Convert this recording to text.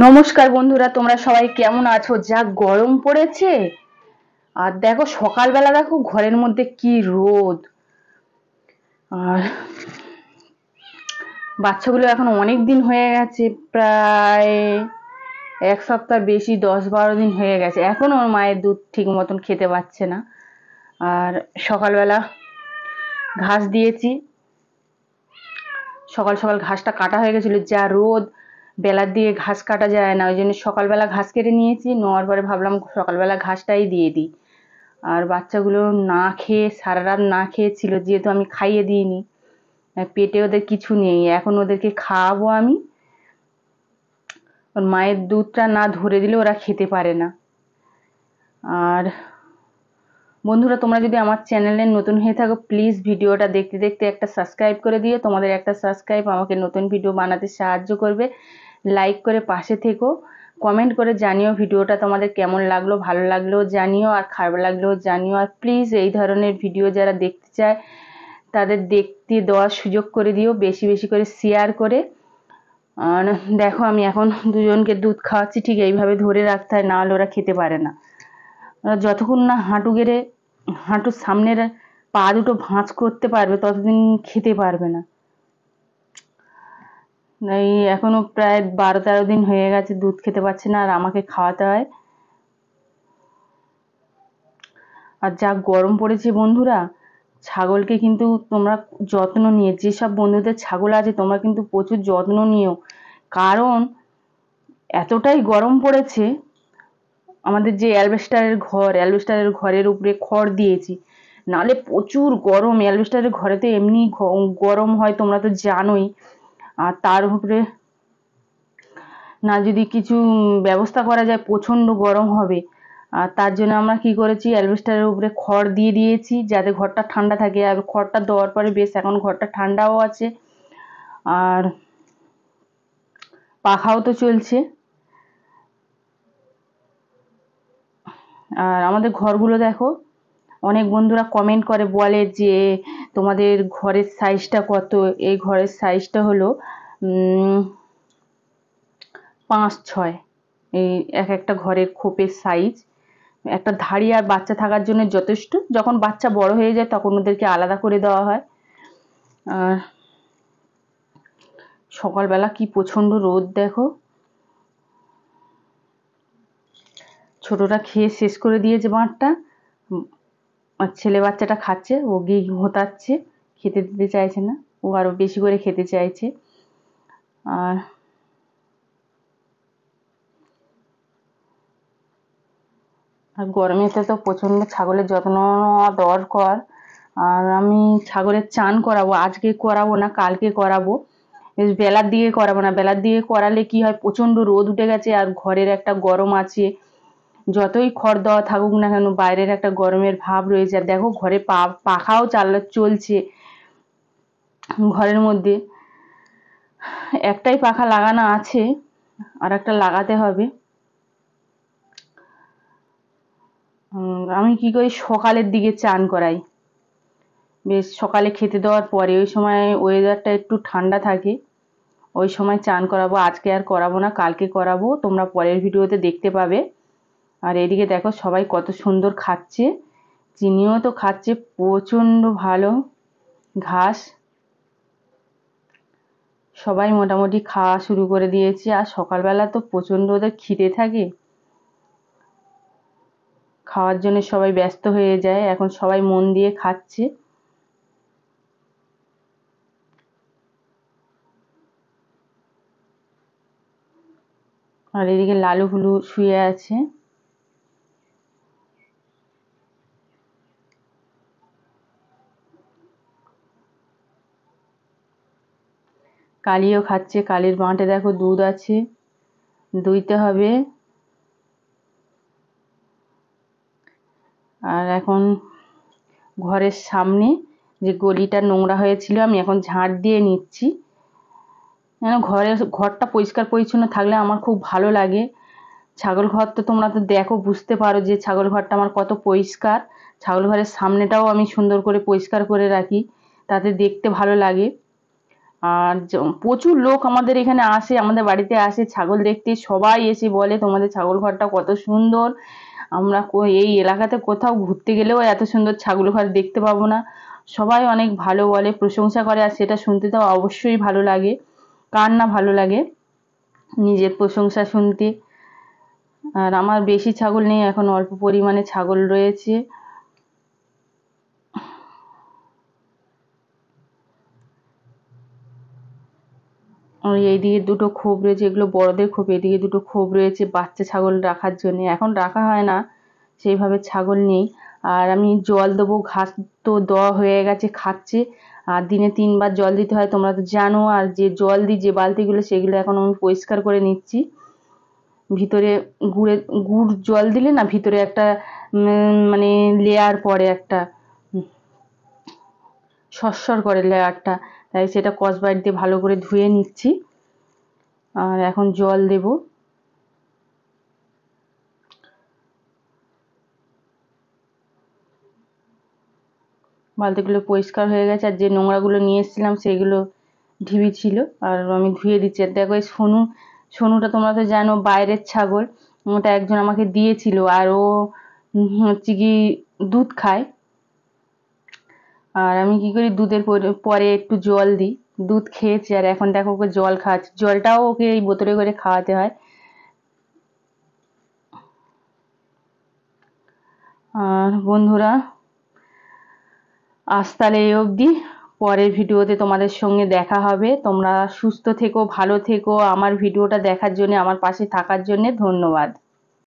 নমস্কার বন্ধুরা, তোমরা সবাই কেমন আছো? যা গরম পড়েছে, আর দেখো সকালবেলা দেখো ঘরের মধ্যে কি রোদ। আর বাচ্চাগুলো এখন অনেক দিন হয়ে গেছে, প্রায় এক সপ্তাহ বেশি, 10-12 দিন হয়ে গেছে, এখন ওর মায়ের দুধ ঠিক মতন খেতে পাচ্ছে না। আর সকালবেলা ঘাস দিয়েছি, সকাল সকাল ঘাসটা কাটা হয়ে গেছিল, যা রোদ, বেলার দিয়ে ঘাস কাটা যায় না, ওই জন্য সকালবেলা ঘাস কেটে নিয়েছি। নেওয়ার পরে ভাবলাম সকালবেলা ঘাসটাই দিয়ে দিই। আর বাচ্চাগুলো না খেয়ে, সারা রাত না খেয়েছিল, যেহেতু আমি খাইয়ে দিইনি, পেটে ওদের কিছু নেই, এখন ওদেরকে খাওয়াবো আমি। ওর মায়ের দুধটা না ধরে দিলে ওরা খেতে পারে না। আর বন্ধুরা, তোমরা যদি আমার চ্যানেলে নতুন হয়ে থাকো, প্লিজ ভিডিওটা দেখতে দেখতে একটা সাবস্ক্রাইব করে দিও। তোমাদের একটা সাবস্ক্রাইব আমাকে নতুন ভিডিও বানাতে সাহায্য করবে। লাইক করে পাশে থেকো, কমেন্ট করে জানিও ভিডিওটা তোমাদের কেমন লাগলো, ভালো লাগলেও জানিও, আর খারাপ লাগলেও জানিও। আর প্লিজ এই ধরনের ভিডিও যারা দেখতে চায় তাদের দেখতে দেওয়ার সুযোগ করে দিও, বেশি বেশি করে শেয়ার করে। আর দেখো আমি এখন দুজনকে দুধ খাওয়াচ্ছি, ঠিক এইভাবে ধরে রাখতে হয়, নাহলে ওরা খেতে পারে না। ওরা যতক্ষণ না হাঁটু গেড়ে, হাঁটুর সামনের পা দুটো ভাঁজ করতে পারবে, ততদিন খেতে পারবে না। এই এখনো প্রায় 12-13 দিন হয়ে গেছে দুধ খেতে পারছে না, আর আমাকে খাওয়াতে হয়। আর যা গরম পড়েছে বন্ধুরা, ছাগলকে কিন্তু তোমরা যত্ন নিয়ে, যেসব বন্ধুদের ছাগল আছে তোমরা কিন্তু প্রচুর যত্ন নিও, কারণ এতটাই গরম পড়েছে। আমাদের যে অ্যালবেস্টারের ঘরের উপরে খড় দিয়েছি, নালে প্রচুর গরম। অ্যালবেস্টারের ঘরে তো এমনি গরম হয়, তোমরা তো জানোই। আর তার উপরে না যদি কিছু ব্যবস্থা করা যায়, প্রচণ্ড গরম হবে। আর তার জন্য আমরা কি করেছি, অ্যালবেস্টারের উপরে খড় দিয়ে দিয়েছি, যাতে ঘরটা ঠান্ডা থাকে। আর খড়টা দেওয়ার পরে বেশ এখন ঘরটা ঠান্ডাও আছে, আর পাখাও তো চলছে। আর আমাদের ঘরগুলো দেখো, অনেক বন্ধুরা কমেন্ট করে, বলে যে তোমাদের ঘরের সাইজটা কত। এই ঘরের সাইজটা হলো 5-6, এই এক একটা ঘরের খোপের সাইজ। একটা ধাড়ি আর বাচ্চা থাকার জন্য যথেষ্ট। যখন বাচ্চা বড় হয়ে যায় তখন ওদেরকে আলাদা করে দেওয়া হয়। আর সকালবেলা কি প্রচণ্ড রোদ দেখো। ছোটটা খেয়ে শেষ করে দিয়েছে ভাতটা, আর ছেলে বাচ্চাটা খাচ্ছে, ও গিয়ে ঘোঁতাচ্ছে, খেতে দিতে চাইছে না, ও আরো বেশি করে খেতে চাইছে। আর আর গরমেতে তো প্রচণ্ড ছাগলের যত্ন নেওয়া দরকার। আর আমি ছাগলের চান করাবো, আজকে করাবো না, কালকে করাবো। বেলার দিকে করাবো না, বেলার দিকে করালে কি হয়, প্রচণ্ড রোদ উঠে গেছে, আর ঘরের একটা গরম আছে। যতই খড় দেওয়া থাকুক না কেন, বাইরের একটা গরমের ভাব রয়েছে। আর দেখো ঘরে পাখাও চলছে ঘরের মধ্যে। একটাই পাখা লাগানো আছে, আর একটা লাগাতে হবে। আমি কি করি, সকালের দিকে চান করাই, বেশ সকালে খেতে দেওয়ার পরে, ওই সময় ওয়েদারটা একটু ঠান্ডা থাকে, ওই সময় চান করাবো। আজকে আর করাবো না, কালকে করাবো, তোমরা পরের ভিডিওতে দেখতে পাবে। আর এদিকে দেখো সবাই কত সুন্দর খাচ্ছে, চিনিও তো খাচ্ছে প্রচণ্ড ভালো ঘাস। সবাই মোটামুটি খাওয়া শুরু করে দিয়েছে। আর সকালবেলা তো প্রচণ্ড ওদের খিদে থাকে, খাওয়ার জন্য সবাই ব্যস্ত হয়ে যায়, এখন সবাই মন দিয়ে খাচ্ছে। আর এদিকে লালু ফুলু শুয়ে আছে। কালিও খাচ্ছে, কালির বাঁটে দেখো দুধ আছে, দুইতে হবে। আর এখন ঘরের সামনে যে গলিটা নোংরা হয়েছিল, আমি এখন ঝাঁট দিয়ে নিচ্ছি। ঘরটা পরিষ্কার পরিচ্ছন্ন থাকলে আমার খুব ভালো লাগে। ছাগল ঘর তো তোমরা তো দেখো, বুঝতে পারো যে ছাগল ঘরটা আমার কত পরিষ্কার। ছাগল ঘরের সামনেটাও আমি সুন্দর করে পরিষ্কার করে রাখি, তাতে দেখতে ভালো লাগে। আর প্রচুর লোক আমাদের এখানে আসে, আমাদের বাড়িতে আসে ছাগল দেখতে। সবাই এসে বলে তোমাদের ছাগল ঘরটা কত সুন্দর, আমরা এই এলাকাতে কোথাও ঘুরতে গেলেও এত সুন্দর ছাগল ঘর দেখতে পাবো না। সবাই অনেক ভালো বলে, প্রশংসা করে, আর সেটা শুনতে তো অবশ্যই ভালো লাগে। কার না ভালো লাগে নিজের প্রশংসা শুনতে। আর আমার বেশি ছাগল নেই, এখন অল্প পরিমাণে ছাগল রয়েছে। আর এইদিকে দুটো খোপ রয়েছে, এগুলো বড়দের খোপ, এদিকে দুটো খোপ রয়েছে বাচ্চা ছাগল রাখার জন্য। এখন রাখা হয় না, সেইভাবে ছাগল নেই। আর আমি জল দেবো, ঘাস তো দেওয়া হয়ে গেছে, খাচ্ছে। আর দিনে 3 বার জল দিতে হয়, তোমরা তো জানো। আর যে জল দিই যে বালতিগুলো, সেগুলো এখন আমি পরিষ্কার করে নিচ্ছি। ভিতরে গুড় জল দিলে না ভিতরে একটা মানে লেয়ার পড়ে, একটা সরসর করে লেয়ারটা, তাই সেটা স্কচব্রাইট দিয়ে ভালো করে ধুয়ে নিচ্ছি। আর এখন জল দেব। বালতিগুলো পরিষ্কার হয়ে গেছে, আর যে নোংরাগুলো নিয়ে এসেছিলাম সেগুলো ঢিবি ছিল, আর আমি ধুয়ে দিচ্ছি। আর দেখো এই সোনুটা তোমরা তো জানো বাইরের ছাগল, ওটা একজন আমাকে দিয়েছিল। আর ও হচ্ছে কি দুধ খায়, আর আমি কি করি দুধের পরে একটু জল দিই। দুধ খেয়েছে, আর এখন দেখো ওকে জল খাওয়াচ্ছে, জলটাও ওকে এই বোতলে করে খাওয়াতে হয়। আর বন্ধুরা, আজ তাহলে এই অবধি। পরের ভিডিওতে তোমাদের সঙ্গে দেখা হবে। তোমরা সুস্থ থেকো, ভালো থেকো। আমার ভিডিওটা দেখার জন্য, আমার পাশে থাকার জন্য ধন্যবাদ।